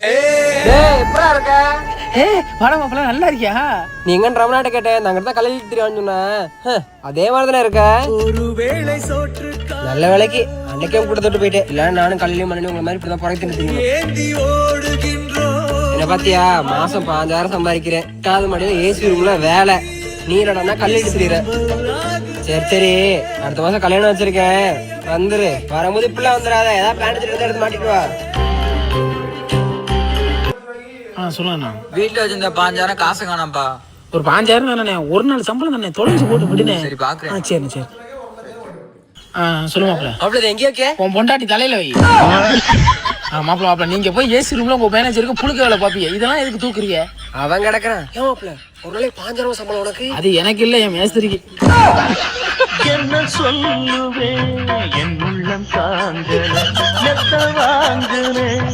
எப்படா இருக்க? வாடா மாப்பிள்ள, நல்லா இருக்கியா? நீ எங்க ரமணாட்ட கேட்டேன், நாங்க தான் கல்யாணம் தெரியான்னு சொன்னேன். அதே மாதிரிதானே இருக்க. நல்ல வேலைக்கு அன்னைக்கே கூட தொட்டு போயிட்டேன். இல்ல நானும் கல்யாணம் பண்ணி உங்களை மாதிரி இப்படிதான் குறைத்து என்ன பாத்தியா, மாசம் 5000 சம்பாதிக்கிறேன். காது மாடியில ஏசி ரூம்ல வேலை. நீ என்னடா கல்யாணம் தெரியுற. சரி சரி, அடுத்த மாசம் கல்யாணம் வச்சிருக்கேன், வந்துரு. வரும்போது இப்பெல்லாம் வந்துடாத, ஏதாவது பிளான் எடுத்து மாட்டிட்டு வா. சொல்லண்ணா, வீட்டுல வச்சிருந்த 5000 காசு காணாம்பா. ஒரு 5000 தானே, ஒரு நாள் சம்பளம் தானே, தொலைஞ்சு போட்டு விடுனே. சரி பாக்குறேன். சரி சரி. சொல்லு மாப்பிள்ள. மாப்பிள்ள எங்கேயோ கே உன் பொண்டாட்டி தலையில வை. மாப்பிள்ள நீங்க போய் ஏசி ரூம்ல உங்க மேனேஜருக்கு புழுக்க வேலை பாப்பீங்க, இதெல்லாம் எதுக்கு தூக்குறீங்க? அவன் கிடக்குறான். ஏன் மாப்பிள்ள ஒரு நாளைக்கு 5000 சம்பளம் உனக்கு? அது எனக்கு இல்ல, என் மேஸ்திரிக்கு. என்ன சொல்லுவேன், என் உள்ளம் தாங்கல வாங்குனேன்.